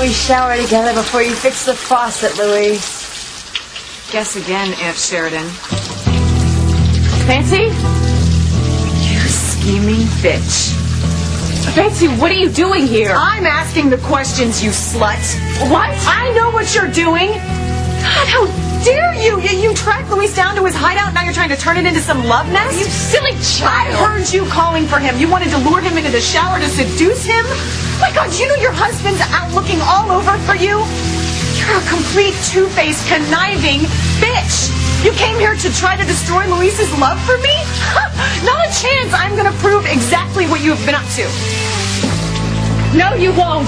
we shower together before you fix the faucet, Louise. Guess again, F. Sheridan. Fancy? You scheming bitch. Fancy, what are you doing here? I'm asking the questions, you slut. What? I know what you're doing. God, how dare you? You tracked Luis down to his hideout, now you're trying to turn it into some love nest? You silly child. I heard you calling for him. You wanted to lure him into the shower to seduce him? My God, you know your husband's out looking all over for you? You're a complete two-faced, conniving bitch. You came here to try to destroy Luis's love for me? Not a chance. I'm going to prove exactly what you have been up to. No, you won't.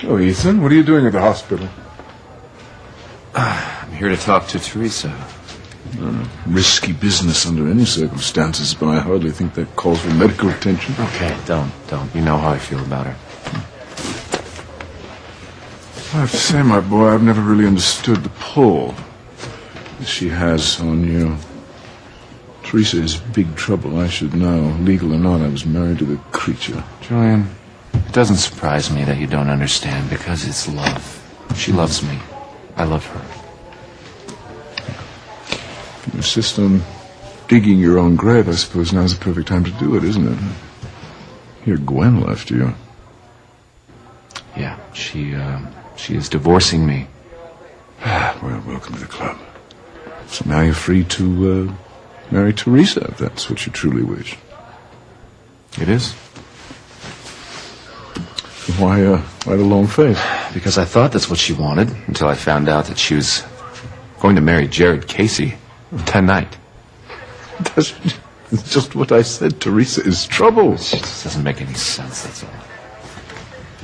Oh, Ethan, what are you doing at the hospital? I'm here to talk to Teresa. Risky business under any circumstances, but I hardly think that calls for medical attention. Okay, don't. You know how I feel about her. I have to say, my boy, I've never really understood the pull that she has on you. Teresa is big trouble, I should know. Legal or not, I was married to the creature. Julian, it doesn't surprise me that you don't understand, because it's love. She loves me. I love her. If you insist on digging your own grave, I suppose now's the perfect time to do it, isn't it? Here, Gwen left you. Yeah, she is divorcing me. Well, welcome to the club. So now you're free to marry Teresa, if that's what you truly wish. It is. Why the long face? Because I thought that's what she wanted, until I found out that she was going to marry Jared Casey tonight. That's just what I said. Teresa is trouble. It just doesn't make any sense, that's all.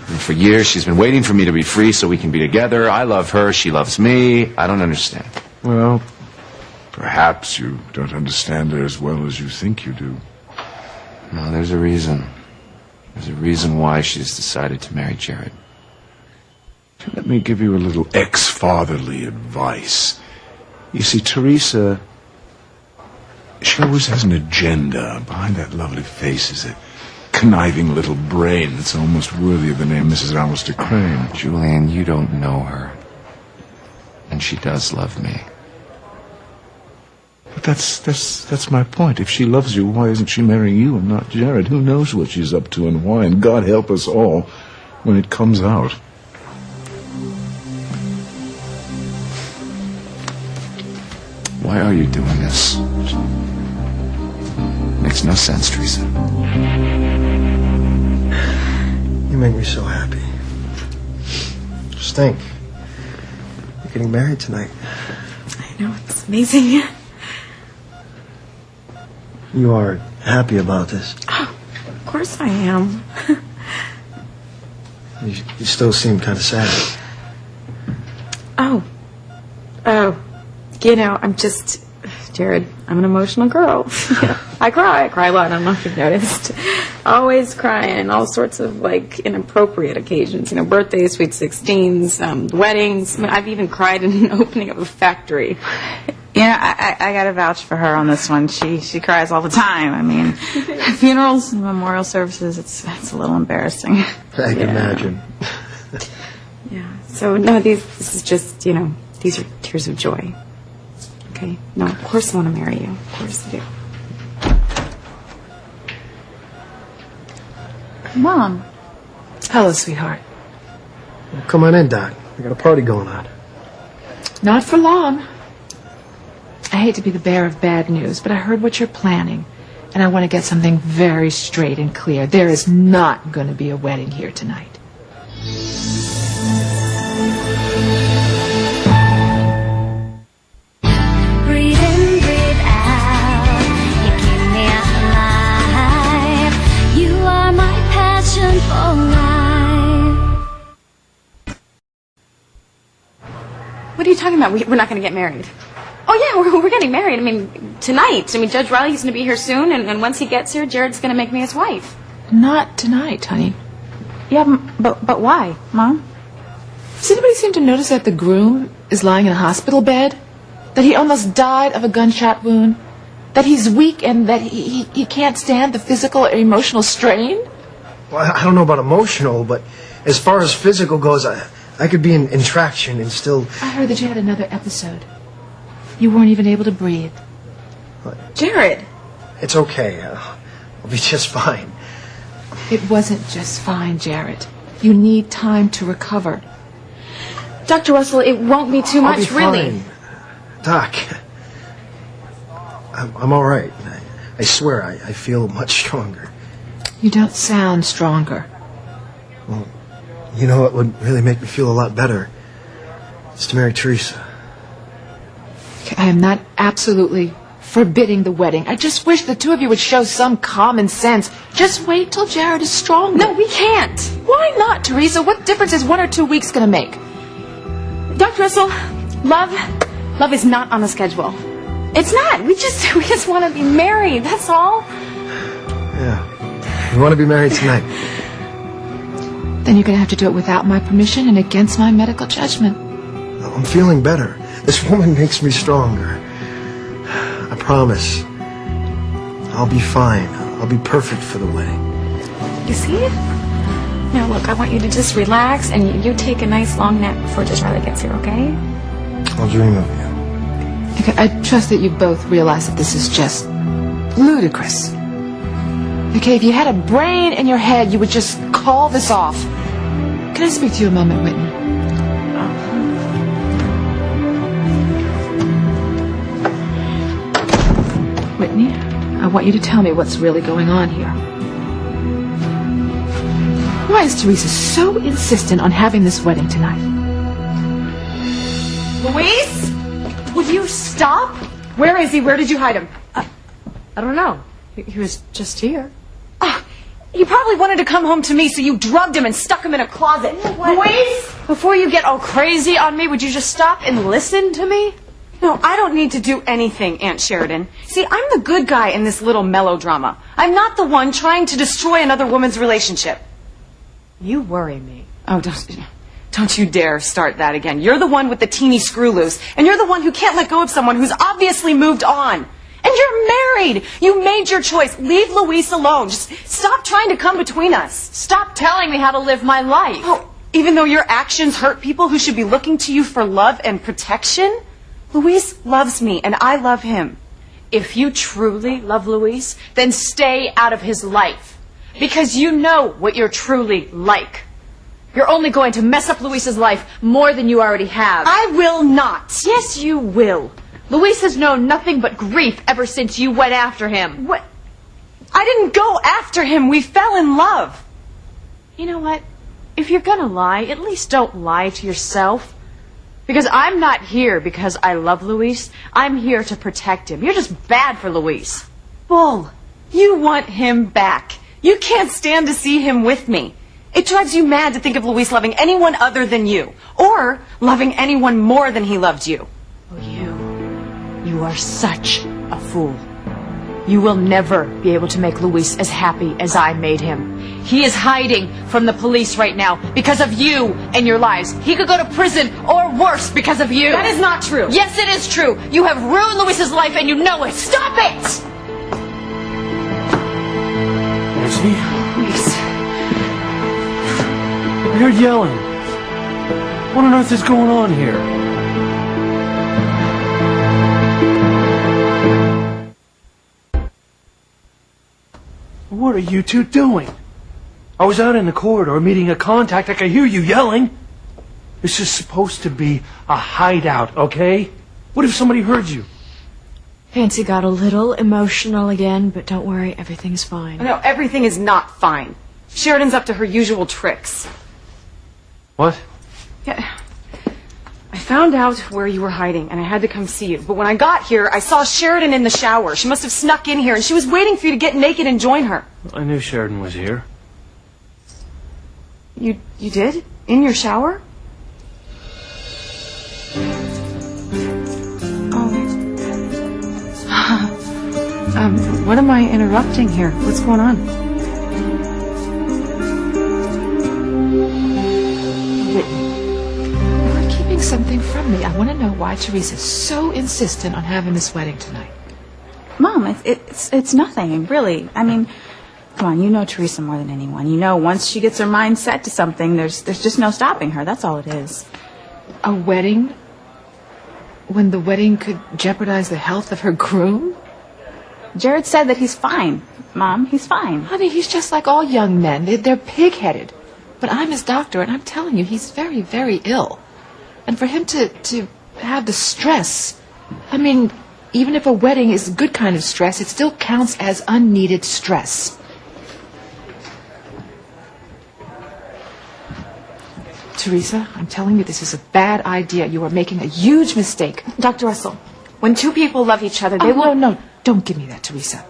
And for years, she's been waiting for me to be free so we can be together. I love her, she loves me. I don't understand. Well, perhaps you don't understand her as well as you think you do. No, there's a reason. There's a reason why she's decided to marry Jared. Let me give you a little ex-fatherly advice. You see, Teresa, she always has an agenda. Behind that lovely face is a conniving little brain that's almost worthy of the name Mrs. Alistair Crane. Julian, you don't know her. And she does love me. But that's my point. If she loves you, why isn't she marrying you and not Jared? Who knows what she's up to and why? And God help us all when it comes out. Why are you doing this? Makes no sense, Teresa. You make me so happy. Just think. You're getting married tonight. I know, it's amazing. You are happy about this. Oh, of course I am. You still seem kind of sad. Oh, I'm just, Jared, I'm an emotional girl. I cry a lot. I don't know if you've noticed. Always crying, all sorts of, inappropriate occasions. Birthdays, sweet 16s, weddings. I mean, I've even cried in an opening of a factory. Yeah, I got to vouch for her on this one. She cries all the time. I mean, funerals and memorial services, it's a little embarrassing. I can imagine. Yeah. So, no, this is just, these are tears of joy. Okay? No, of course I want to marry you. Of course I do. Mom. Hello, sweetheart. Well, come on in, Doc. We got a party going on. Not for long. I hate to be the bearer of bad news, but I heard what you're planning, and I want to get something very straight and clear. There is not going to be a wedding here tonight. Breathe in, breathe out. You keep me alive. You are my passion for life. What are you talking about? We're not going to get married. Oh, yeah, we're getting married. I mean, tonight. I mean, Judge Riley's going to be here soon, and once he gets here, Jared's going to make me his wife. Not tonight, honey. Yeah, but why, Mom? Does anybody seem to notice that the groom is lying in a hospital bed? That he almost died of a gunshot wound? That he's weak and that he can't stand the physical or emotional strain? Well, I don't know about emotional, but as far as physical goes, I could be in traction and still... I heard that you had another episode. You weren't even able to breathe. What? Jared! It's okay. I'll be just fine. It wasn't just fine, Jared. You need time to recover. Dr. Russell, it won't be too much, I'll be really. fine. Doc, I'm all right. I swear I feel much stronger. You don't sound stronger. Well, you know what would really make me feel a lot better? It's to marry Teresa. I am not absolutely forbidding the wedding. I just wish the two of you would show some common sense. Just wait till Jared is stronger. No, we can't. Why not, Teresa? What difference is 1 or 2 weeks going to make? Dr. Russell, love is not on the schedule. It's not. We just want to be married. That's all. Yeah. We want to be married tonight. Then you're going to have to do it without my permission and against my medical judgment. I'm feeling better. This woman makes me stronger. I promise. I'll be fine. I'll be perfect for the wedding. You see? Now, look, I want you to just relax and you take a nice long nap before Charlie gets here, okay? I'll dream of you. Okay, I trust that you both realize that this is just ludicrous. Okay, if you had a brain in your head, you would just call this off. Can I speak to you a moment, Whitney? Whitney, I want you to tell me what's really going on here. Why is Teresa so insistent on having this wedding tonight? Luis? Would you stop? Where is he? Where did you hide him? I don't know. He was just here. He probably wanted to come home to me, so you drugged him and stuck him in a closet. Luis? Before you get all crazy on me, would you just stop and listen to me? No, I don't need to do anything, Aunt Sheridan. See, I'm the good guy in this little melodrama. I'm not the one trying to destroy another woman's relationship. You worry me. Oh, don't you dare start that again. You're the one with the teeny screw loose, and you're the one who can't let go of someone who's obviously moved on. And you're married. You made your choice. Leave Luis alone. Just stop trying to come between us. Stop telling me how to live my life. Oh, even though your actions hurt people who should be looking to you for love and protection, Luis loves me, and I love him. If you truly love Luis, then stay out of his life. Because you know what you're truly like. You're only going to mess up Luis's life more than you already have. I will not. Yes, you will. Luis has known nothing but grief ever since you went after him. What? I didn't go after him. We fell in love. You know what? If you're gonna lie, at least don't lie to yourself. Because I'm not here because I love Luis. I'm here to protect him. You're just bad for Luis. Bull, you want him back. You can't stand to see him with me. It drives you mad to think of Luis loving anyone other than you. Or loving anyone more than he loved you. You are such a fool. You will never be able to make Luis as happy as I made him. He is hiding from the police right now because of you and your lies. He could go to prison or worse because of you. That is not true. Yes, it is true. You have ruined Luis's life and you know it. Stop it! Nancy? Luis. I heard yelling. What on earth is going on here? What are you two doing? I was out in the corridor meeting a contact. I could hear you yelling. This is supposed to be a hideout, okay? What if somebody heard you? Fancy got a little emotional again, but don't worry, everything's fine. No, everything is not fine. Sheridan's up to her usual tricks. What? Yeah. I found out where you were hiding, and I had to come see you. But when I got here, I saw Sheridan in the shower. She must have snuck in here, and she was waiting for you to get naked and join her. I knew Sheridan was here. You did? In your shower? Oh. What am I interrupting here? What's going on? something from me. I want to know why Teresa's so insistent on having this wedding tonight. Mom, it's nothing, really. I mean, come on, you know Teresa more than anyone. You know once she gets her mind set to something, there's just no stopping her. That's all it is. A wedding? When the wedding could jeopardize the health of her groom? Jared said that he's fine. Mom, he's fine. Honey, he's just like all young men. They're pig-headed. But I'm his doctor, and I'm telling you, he's very, very ill. And for him to have the stress, I mean, even if a wedding is a good kind of stress, it still counts as unneeded stress. Teresa, I'm telling you, this is a bad idea. You are making a huge mistake. Dr. Russell, when two people love each other, they will... No, don't give me that, Teresa.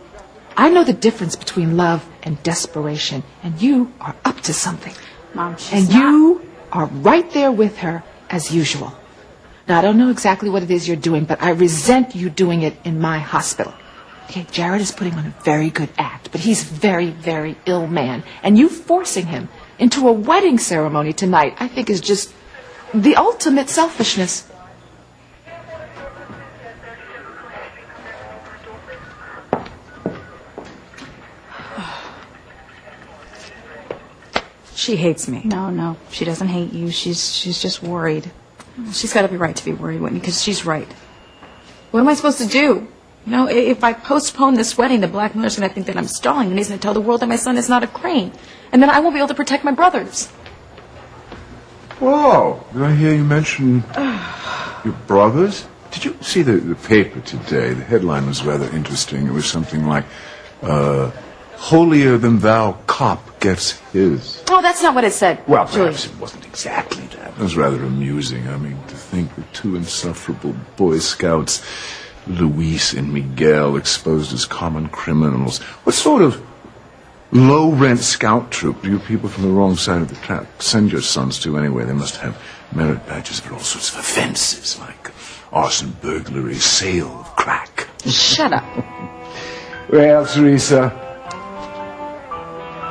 I know the difference between love and desperation, and you are up to something. Mom, she's and not... you are right there with her, as usual. Now, I don't know exactly what it is you're doing, but I resent you doing it in my hospital. Okay, Jared is putting on a very good act, but he's a very, very ill man. And you forcing him into a wedding ceremony tonight, I think, is just the ultimate selfishness. She hates me. No, she doesn't hate you. She's just worried. She's got every right to be worried, Whitney, because she's right. What am I supposed to do? You know, if I postpone this wedding, the blackmailer's going to think that I'm stalling, and he's going to tell the world that my son is not a crane. And then I won't be able to protect my brothers. Whoa! Did I hear you mention your brothers? Did you see the paper today? The headline was rather interesting. It was something like, holier than thou cop gets his. Oh, that's not what it said. Well, Julie. perhaps it wasn't exactly that. It was rather amusing. I mean, to think that two insufferable Boy Scouts, Luis and Miguel, exposed as common criminals. What sort of low-rent scout troop do you people from the wrong side of the track send your sons to anyway? They must have merit badges for all sorts of offenses, like arson, burglary, sale of crack. Shut up. Well, Teresa,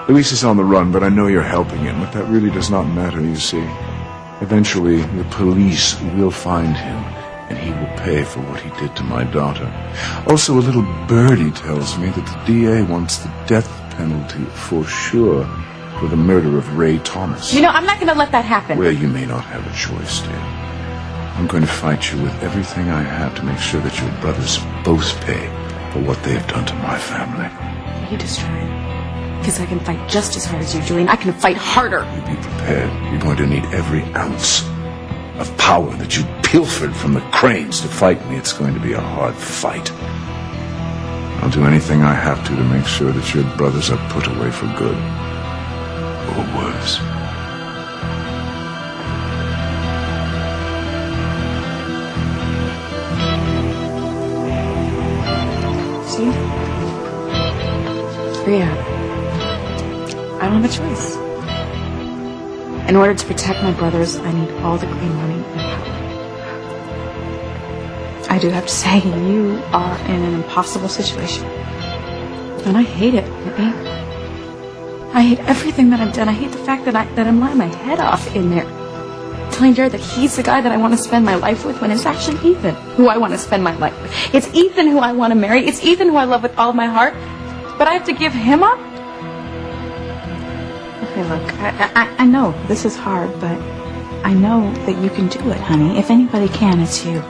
Luis is on the run, but I know you're helping him. But that really does not matter, you see. Eventually, the police will find him, and he will pay for what he did to my daughter. Also, a little birdie tells me that the DA wants the death penalty for sure for the murder of Ray Thomas. You know, I'm not going to let that happen. Well, you may not have a choice, dear. I'm going to fight you with everything I have to make sure that your brothers both pay for what they have done to my family. You just try it. Because I can fight just as hard as you, Julian. I can fight harder. You be prepared. You're going to need every ounce of power that you pilfered from the Cranes to fight me. It's going to be a hard fight. I'll do anything I have to make sure that your brothers are put away for good. Or worse. See? Yeah. I don't have a choice. In order to protect my brothers, I need all the green money and power. I do have to say, you are in an impossible situation. And I hate it, Whitney. I hate everything that I've done. I hate the fact that I'm lying my head off in there. Telling Jared that he's the guy that I want to spend my life with when it's actually Ethan who I want to spend my life with. It's Ethan who I want to marry. It's Ethan who I love with all of my heart. But I have to give him up? Okay, look, I know this is hard, but I know that you can do it, honey. If anybody can, it's you.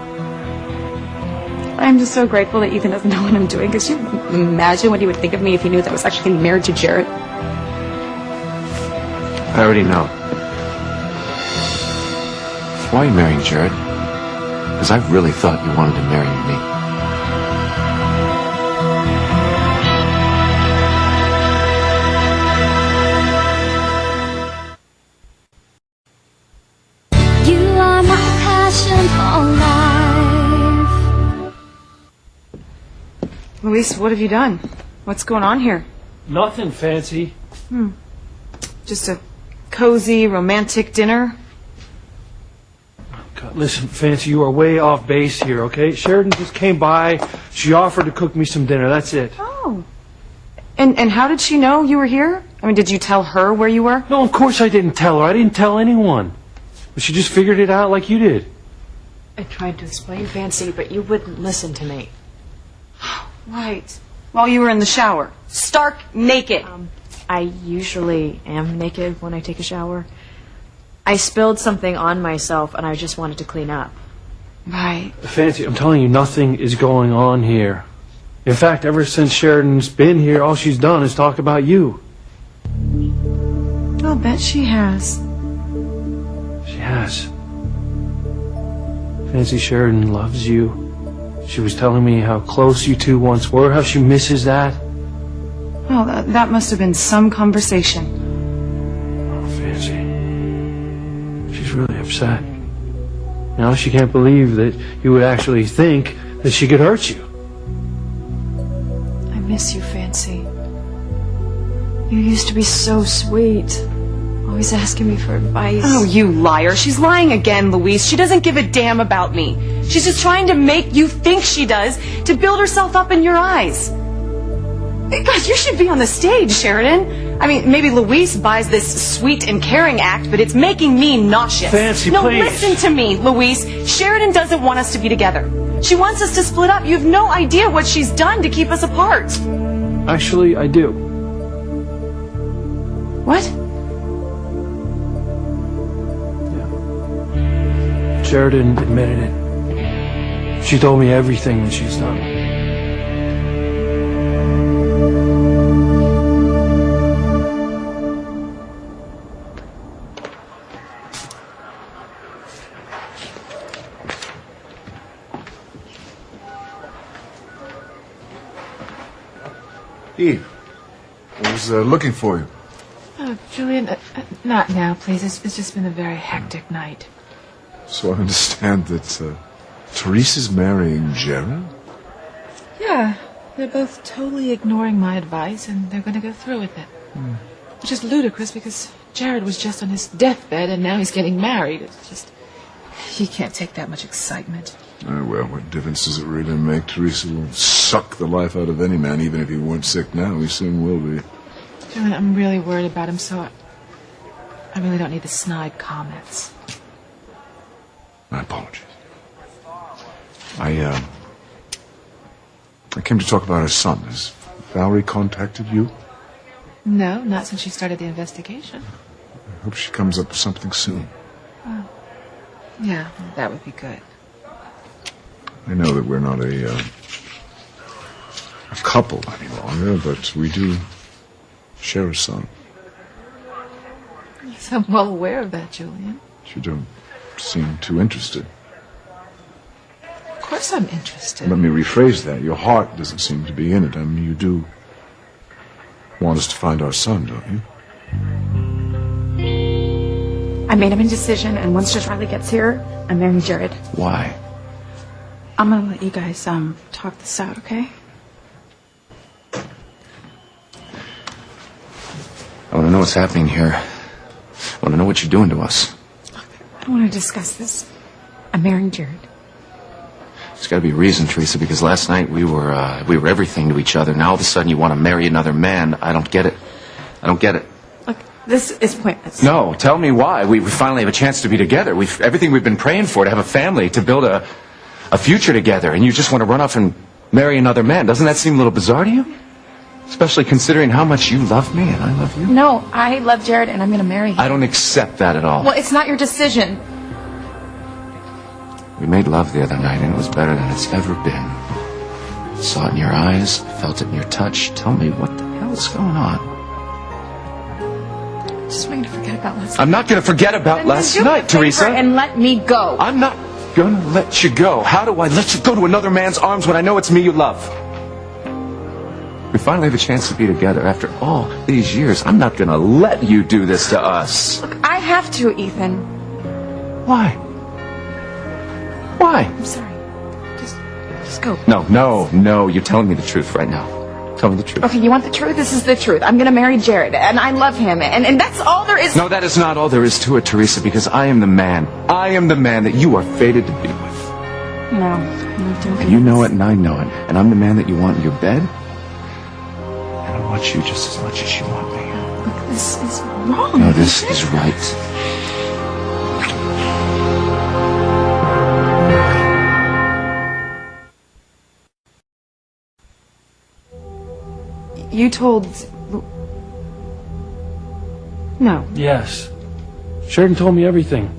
I'm just so grateful that Ethan doesn't know what I'm doing. Because you imagine what he would think of me if he knew that I was actually getting married to Jared. I already know. Why are you marrying Jared? Because I really thought you wanted to marry me. You are my passion for life. Luis, what have you done? What's going on here? Nothing fancy. Just a cozy, romantic dinner? God, listen, Fancy, you are way off base here, okay? Sheridan just came by. She offered to cook me some dinner. That's it. Oh. And how did she know you were here? I mean, did you tell her where you were? No, of course I didn't tell her. I didn't tell anyone. But she just figured it out like you did. I tried to explain, Fancy, but you wouldn't listen to me. Right. While you were in the shower. Stark naked. I usually am naked when I take a shower. I spilled something on myself, and I just wanted to clean up. Right. Fancy, I'm telling you, nothing is going on here. In fact, ever since Sheridan's been here, all she's done is talk about you. I'll bet she has. She has. Fancy, Sheridan loves you. She was telling me how close you two once were, how she misses that. Well, that must have been some conversation. Oh, Fancy. She's really upset. Now she can't believe that you would actually think that she could hurt you. I miss you, Fancy. You used to be so sweet. Always asking me for advice. Oh, you liar. She's lying again, Louise. She doesn't give a damn about me. She's just trying to make you think she does to build herself up in your eyes. God, you should be on the stage, Sheridan. I mean, maybe Louise buys this sweet and caring act, but it's making me nauseous. Fancy, no, please. Listen to me, Louise. Sheridan doesn't want us to be together. She wants us to split up. You have no idea what she's done to keep us apart. Actually, I do. What? Sheridan admitted it. She told me everything that she's done. Eve, I was looking for you. Oh, Julian, not now, please. It's just been a very hectic night. So I understand that Teresa's marrying Jared? Yeah, they're both totally ignoring my advice, and they're going to go through with it. Which is ludicrous because Jared was just on his deathbed, and now he's getting married. It's just, he can't take that much excitement. Oh, well, what difference does it really make? Teresa will suck the life out of any man, even if he weren't sick now. He soon will be. Julian, I'm really worried about him, so I really don't need the snide comments. My apologies. I came to talk about her son. Has Valerie contacted you? No, not since she started the investigation. I hope she comes up with something soon. Yeah, that would be good. I know that we're not a couple any longer, but we do share a son. Yes, I'm well aware of that, Julian. You don't seem too interested. Of course I'm interested. Let me rephrase that. Your heart doesn't seem to be in it. I mean, you do want us to find our son, don't you? I made up a decision, and once Judge Riley gets here, I'm marrying Jared. Why? I'm gonna let you guys talk this out, okay? I want to know what's happening here. I want to know what you're doing to us. I don't want to discuss this. I'm marrying Jared. There's got to be a reason, Teresa, because last night we were everything to each other. Now all of a sudden you want to marry another man. I don't get it. I don't get it. Look, this is pointless. No, tell me why. We finally have a chance to be together. Everything we've been praying for, to have a family, to build a future together, and you just want to run off and marry another man. Doesn't that seem a little bizarre to you? Especially considering how much you love me and I love you. No, I love Jared, and I'm going to marry him. I don't accept that at all. Well, it's not your decision. We made love the other night, and it was better than it's ever been. I saw it in your eyes, felt it in your touch. Tell me, what the hell is going on? Just want you to forget about last night. I'm not going to forget about last night, Teresa. And let me go. I'm not going to let you go. How do I let you go to another man's arms when I know it's me you love? We finally have a chance to be together after all these years. I'm not going to let you do this to us. Look, I have to, Ethan. Why? Why? I'm sorry. Just go. No. You're telling me the truth right now. Tell me the truth. Okay, you want the truth? This is the truth. I'm going to marry Jared, and I love him, and that's all there is. No, that is not all there is to it, Teresa, because I am the man. I am the man that you are fated to be with. No, don't do You know it, and I know it. And I'm the man that you want in your bed. And I want you just as much as you want me. Look, this is wrong. No, this is right. you told... No. Yes. Sheridan told me everything.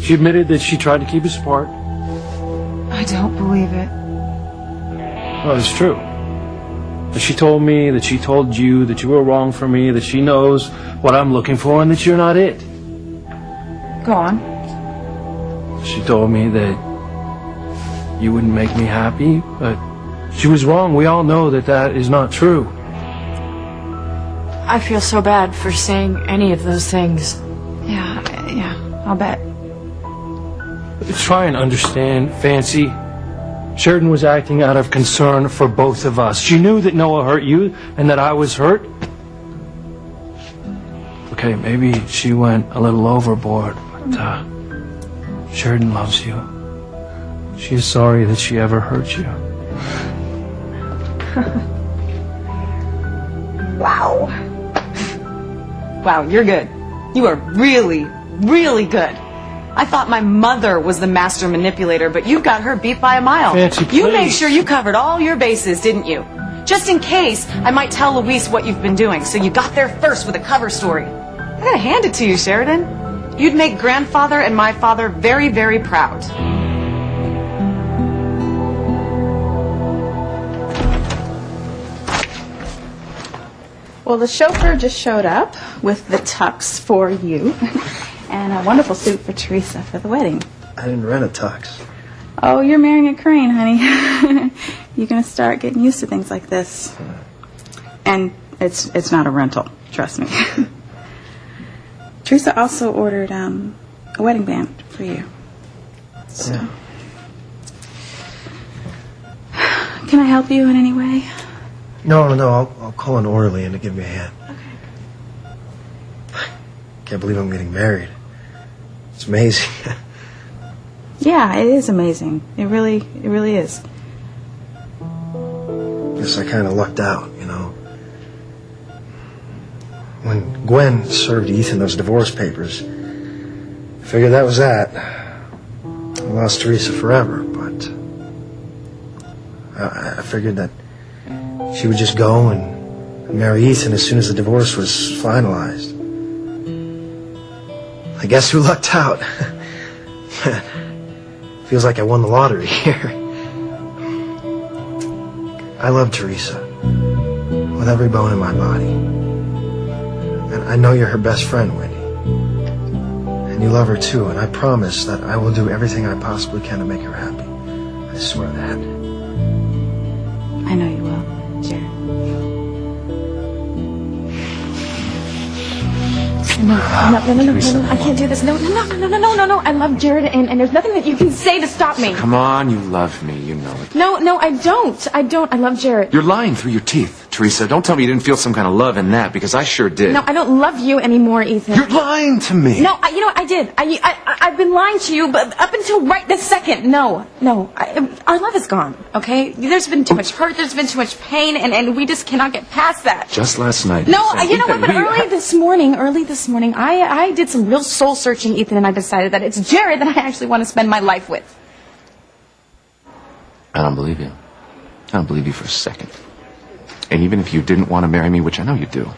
She admitted that she tried to keep us apart. I don't believe it. Well, it's true. That she told me that she told you that you were wrong for me, that she knows what I'm looking for, and that you're not it. Go on. She told me that you wouldn't make me happy, but she was wrong. We all know that that is not true. I feel so bad for saying any of those things. Yeah, I'll bet. Try and understand, Fancy. Sheridan was acting out of concern for both of us. She knew that Noah hurt you and that I was hurt. Okay, maybe she went a little overboard, but Sheridan loves you. She is sorry that she ever hurt you. Wow. Wow, you're good. You are really, really good. I thought my mother was the master manipulator, but you got her beat by a mile. Fancy, you made please. sure you covered all your bases, didn't you? Just in case I might tell Luis what you've been doing, so you got there first with a cover story. I gotta hand it to you, Sheridan. You'd make grandfather and my father very, very proud. Well, the chauffeur just showed up with the tux for you and a wonderful suit for Teresa for the wedding. I didn't rent a tux. Oh, you're marrying a crane, honey. You're going to start getting used to things like this. And it's not a rental, trust me. Teresa also ordered a wedding band for you. So. Yeah. Can I help you in any way? No, I'll call an orderly in to give me a hand. Okay. Can't believe I'm getting married. It's amazing. Yeah, it is amazing. It really is. Guess I kind of lucked out, you know. When Gwen served Ethan those divorce papers, I figured that was that. I lost Teresa forever, but I figured that she would just go and marry Ethan as soon as the divorce was finalized. I guess who lucked out? Feels like I won the lottery here. I love Teresa with every bone in my body. And I know you're her best friend, Wendy. And you love her too, and I promise that I will do everything I possibly can to make her happy. I swear that. I know you will, Jared. No, I can't do this. No. I love Jared, and there's nothing that you can say to stop me. Come on, you love me, you know it. No, I don't. I love Jared. You're lying through your teeth, Teresa. Don't tell me you didn't feel some kind of love in that, because I sure did. No, I don't love you anymore, Ethan. You're lying to me. No, you know what? I did. I've been lying to you, but up until right this second. No. Our love is gone, okay? There's been too much hurt, there's been too much pain, and we just cannot get past that. Just last night. No, said, you know Ethan, what? But early this morning, I did some real soul searching, Ethan, and I decided that it's Jared that I actually want to spend my life with. I don't believe you. I don't believe you for a second. And even if you didn't want to marry me, which I know you do,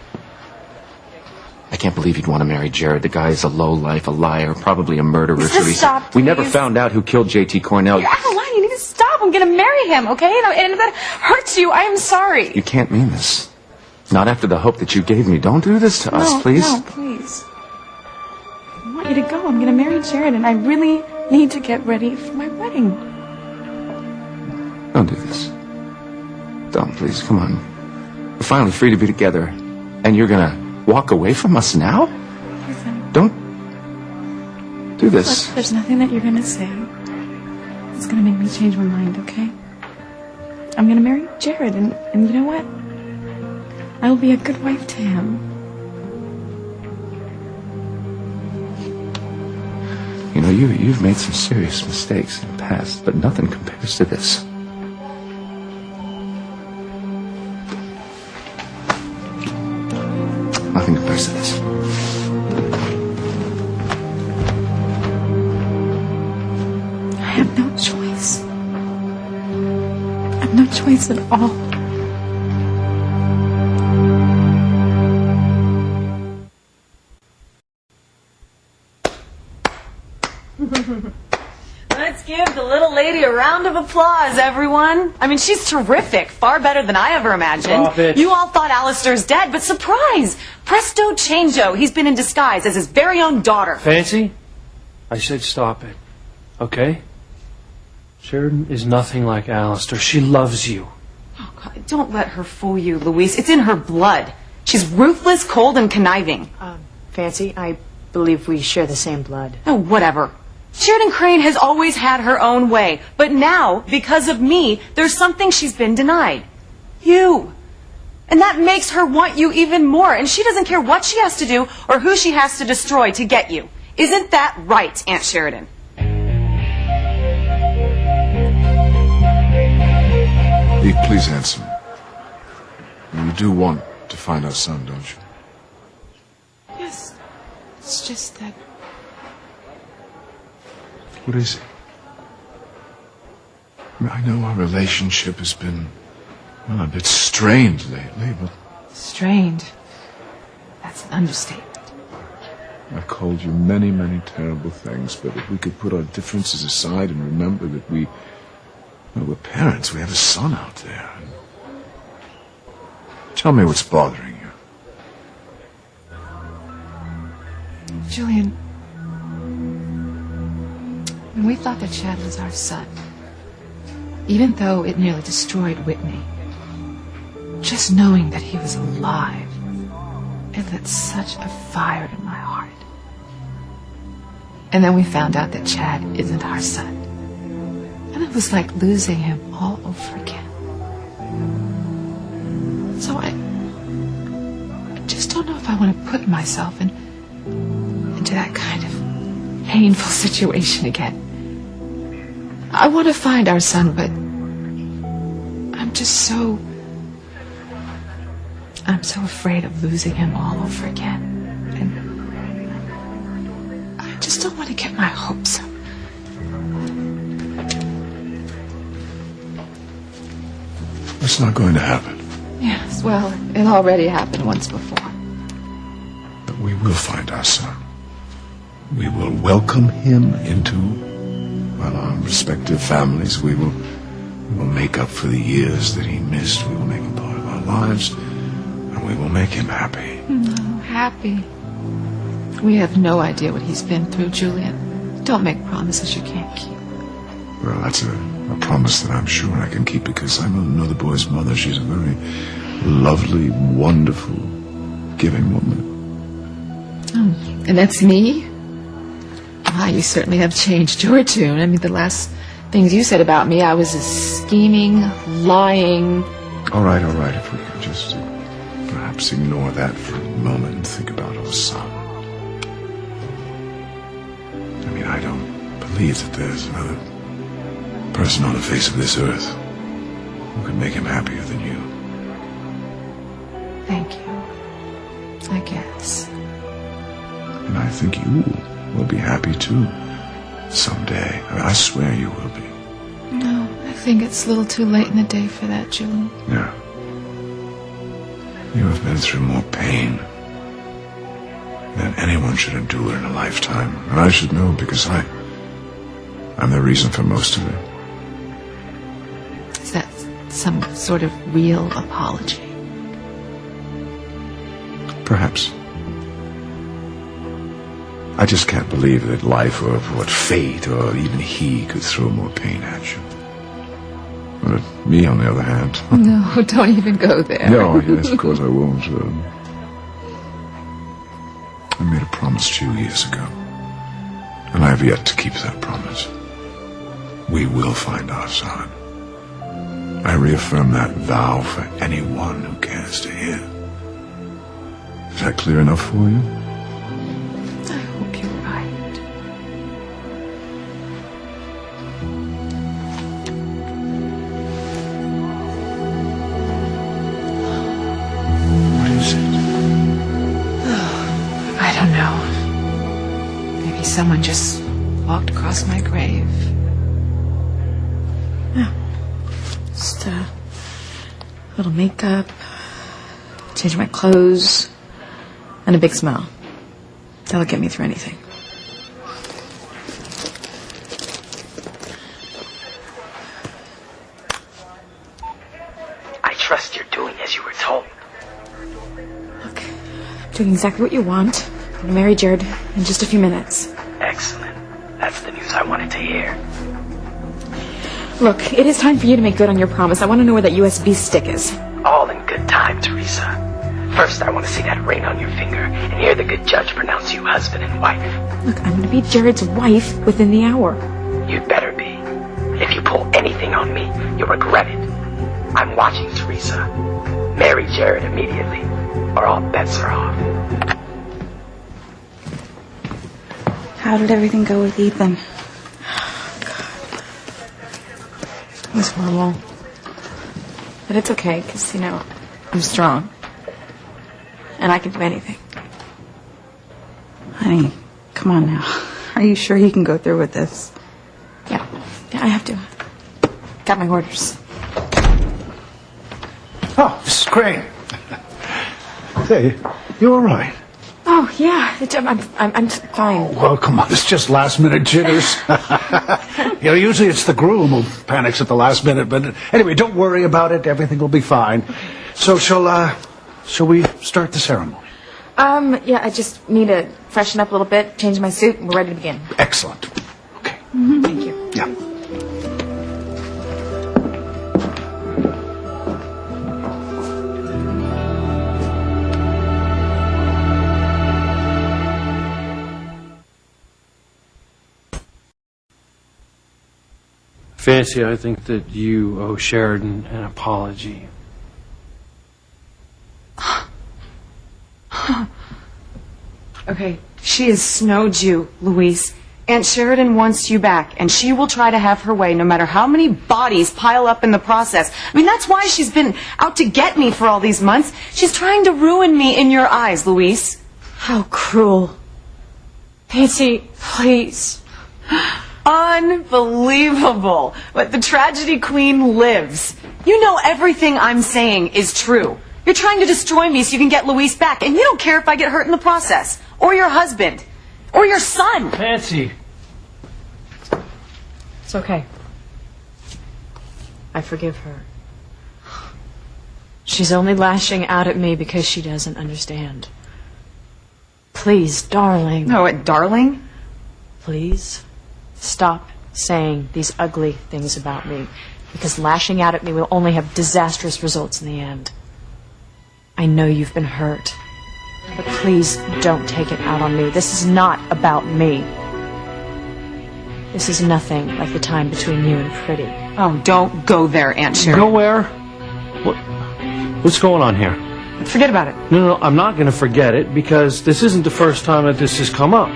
I can't believe you'd want to marry Jared. The guy is a lowlife, a liar, probably a murderer, Teresa. Stop, we never please. found out who killed J.T. Cornell. You're out of line. You need to stop. I'm going to marry him, okay? And if that hurts you, I am sorry. You can't mean this. Not after the hope that you gave me. Don't do this to us, please. No, please. I want you to go. I'm going to marry Jared, and I really need to get ready for my wedding. Don't do this. Don't, please. Come on. We're finally free to be together. And you're going to walk away from us now? Listen. Don't do this. Look, there's nothing that you're going to say that's going to make me change my mind, okay? I'm going to marry Jared, and you know what? I will be a good wife to him. You know, you've made some serious mistakes in the past, but nothing compares to this. Nothing compares to this. I have no choice. I have no choice at all. lady a round of applause, everyone. I mean, she's terrific. Far better than I ever imagined. Stop it. You all thought Alistair's dead, but surprise! Presto changeo. He's been in disguise as his very own daughter. Fancy? I said stop it. Okay? Sheridan is nothing like Alistair. She loves you. Oh, God, don't let her fool you, Louise. It's in her blood. She's ruthless, cold, and conniving. Fancy, I believe we share the same blood. Oh, whatever. Sheridan Crane has always had her own way, but now, because of me, there's something she's been denied. You. And that makes her want you even more, and she doesn't care what she has to do or who she has to destroy to get you. Isn't that right, Aunt Sheridan? Eve, please answer me. You do want to find our son, don't you? Yes. It's just that What is it? I mean, I know our relationship has been, well, a bit strained lately, but strained. That's an understatement. I've called you many, many terrible things, but if we could put our differences aside and remember that we're parents, we have a son out there. Tell me what's bothering you. Julian, when we thought that Chad was our son, even though it nearly destroyed Whitney, just knowing that he was alive, it lit such a fire in my heart. And then we found out that Chad isn't our son. And it was like losing him all over again. So I just don't know if I want to put myself into that kind of painful situation again. I want to find our son, but I'm so afraid of losing him all over again. And I just don't want to get my hopes up. It's not going to happen. Yes, well, it already happened once before. But we will find our son. We will welcome him into, well, our respective families. We will make up for the years that he missed. We will make him part of our lives, and we will make him happy. No, happy. We have no idea what he's been through, Julian. Don't make promises you can't keep. Well, that's a promise that I'm sure I can keep because I know the boy's mother. She's a very lovely, wonderful, giving woman. Oh, and that's me? Ah, you certainly have changed your tune. I mean, the last things you said about me, I was a scheming, lying... All right. If we could just perhaps ignore that for a moment and think about our son. I mean, I don't believe that there's another person on the face of this earth who could make him happier than you. Thank you. I guess. And I think you will be happy too someday. I swear you will be. No, I think it's a little too late in the day for that, Julian. Yeah. You have been through more pain than anyone should endure in a lifetime. And I should know because I'm the reason for most of it. Is that some sort of real apology? Perhaps. I just can't believe that life or what fate or even he could throw more pain at you. But me, on the other hand... No, don't even go there. No, yes, of course I won't. I made a promise to you years ago. And I have yet to keep that promise. We will find our son. I reaffirm that vow for anyone who cares to hear. Is that clear enough for you? I hope you're right. What is it? I don't know. Maybe someone just walked across my grave. Yeah. Just a little makeup, change my clothes, and a big smile. That'll get me through anything. doing exactly what you want. I'm going to marry Jared in just a few minutes. Excellent. That's the news I wanted to hear. Look, it is time for you to make good on your promise. I want to know where that USB stick is. All in good time, Teresa. First, I want to see that ring on your finger and hear the good judge pronounce you husband and wife. Look, I'm going to be Jared's wife within the hour. You'd better be. If you pull anything on me, you'll regret it. I'm watching, Teresa. Marry Jared immediately, or all bets are off. How did everything go with Ethan? It was horrible. But it's okay, because, you know, I'm strong. And I can do anything. Honey, come on now. Are you sure you can go through with this? Yeah, I have to. Got my orders. Oh, Mrs. Crane. Hey, you all right? Oh, yeah, I'm fine. Well, come on, it's just last-minute jitters. You know, usually it's the groom who panics at the last minute, but anyway, don't worry about it. Everything will be fine. So, shall we start the ceremony? Yeah, I just need to freshen up a little bit, change my suit, and we're ready to begin. Excellent. Okay. Thank you. Yeah. Fancy, I think that you owe Sheridan an apology. Okay, she has snowed you, Luis. Aunt Sheridan wants you back, and she will try to have her way no matter how many bodies pile up in the process. I mean, that's why she's been out to get me for all these months. She's trying to ruin me in your eyes, Luis. How cruel. Patsy, please. Unbelievable. But the tragedy queen lives. You know everything I'm saying is true. You're trying to destroy me so you can get Luis back, and you don't care if I get hurt in the process. Or your husband. Or your son. Fancy. It's okay. I forgive her. She's only lashing out at me because she doesn't understand. Please, darling. No, what, darling? Please stop saying these ugly things about me, because lashing out at me will only have disastrous results in the end. I know you've been hurt, but please don't take it out on me. This is not about me. This is nothing like the time between you and Pretty. Oh, don't go there, Aunt Sheridan. Go where? What's going on here? Forget about it. No, I'm not going to forget it, because this isn't the first time that this has come up.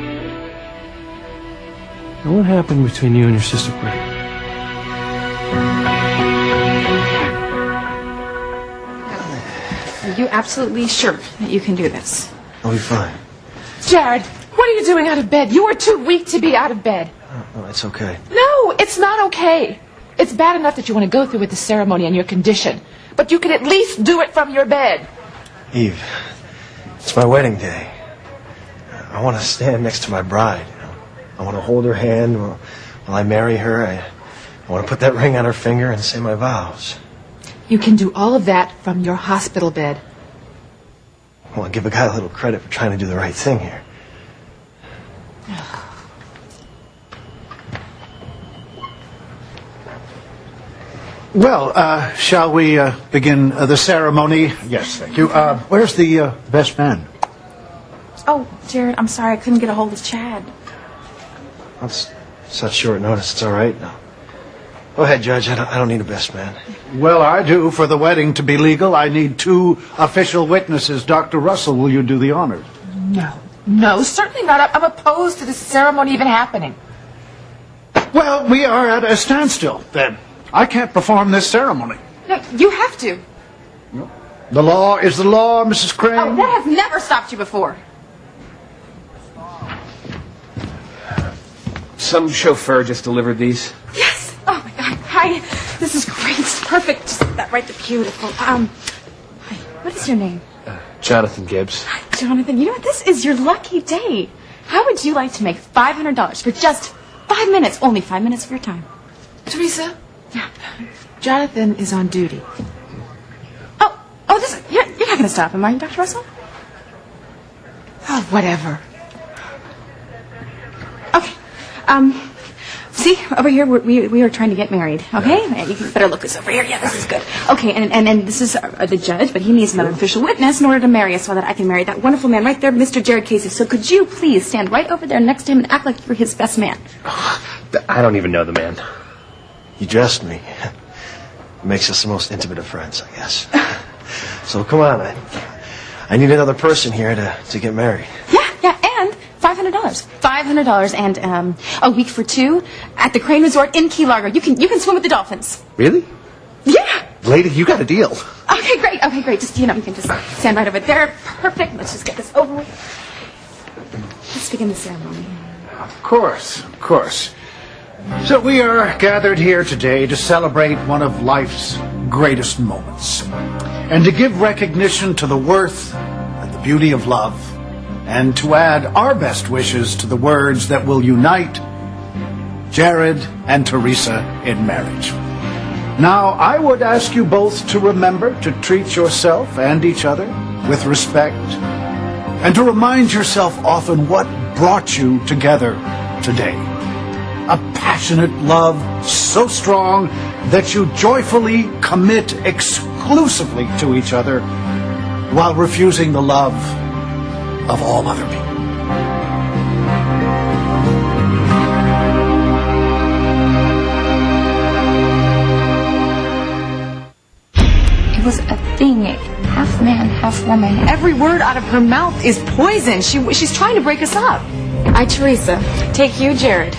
Now, what happened between you and your sister Pretty? Are you absolutely sure that you can do this? I'll be fine. Jared, what are you doing out of bed? You are too weak to be out of bed. Oh, it's okay. No, it's not okay. It's bad enough that you want to go through with the ceremony in your condition, but you can at least do it from your bed. Eve, it's my wedding day. I want to stand next to my bride. I want to hold her hand while I marry her. I want to put that ring on her finger and say my vows. You can do all of that from your hospital bed. Well, I'll give a guy a little credit for trying to do the right thing here. Well, shall we begin the ceremony? Yes, thank you. Where's the best man? Oh, Jared, I'm sorry. I couldn't get a hold of Chad. That's such short notice. It's all right. No. Go ahead, Judge. I don't need a best man. Well, I do. For the wedding to be legal, I need 2 official witnesses. Dr. Russell, will you do the honors? No, certainly not. I'm opposed to this ceremony even happening. Well, we are at a standstill, then. I can't perform this ceremony. No, you have to. The law is the law, Mrs. Crane. Oh, that has never stopped you before. Some chauffeur just delivered these. Yes. Oh my God. Hi. This is great. It's perfect. Just that right to beautiful. Hi. What is your name? Jonathan Gibbs. Jonathan, you know what? This is your lucky day. How would you like to make $500 for just 5 minutes? Only 5 minutes of your time. Teresa? Yeah. Jonathan is on duty. Oh, you're not going to stop him, are you, Dr. Russell? Oh, whatever. Okay. See, over here, we are trying to get married, okay? Yeah. You better look this over here. Yeah, this is good. Okay, and this is the judge, but he needs another official witness in order to marry us so that I can marry that wonderful man right there, Mr. Jared Casey. So could you please stand right over there next to him and act like you're his best man? I don't even know the man. You dressed me. It makes us the most intimate of friends, I guess. So come on, I need another person here to get married. Yeah, and $500. $500 and a week for two at the Crane Resort in Key Largo. You can swim with the dolphins. Really? Yeah. Lady, you got a deal. Okay, great. Just, you can just stand right over there. Perfect. Let's just get this over with. Let's begin the ceremony. Of course. So we are gathered here today to celebrate one of life's greatest moments, and to give recognition to the worth and the beauty of love, and to add our best wishes to the words that will unite Jared and Teresa in marriage. Now, I would ask you both to remember to treat yourself and each other with respect, and to remind yourself often what brought you together today. A passionate love so strong that you joyfully commit exclusively to each other while refusing the love of all other people. It was a thing. Half man, half woman. Every word out of her mouth is poison. She's trying to break us up. I, Teresa, take you, Jared,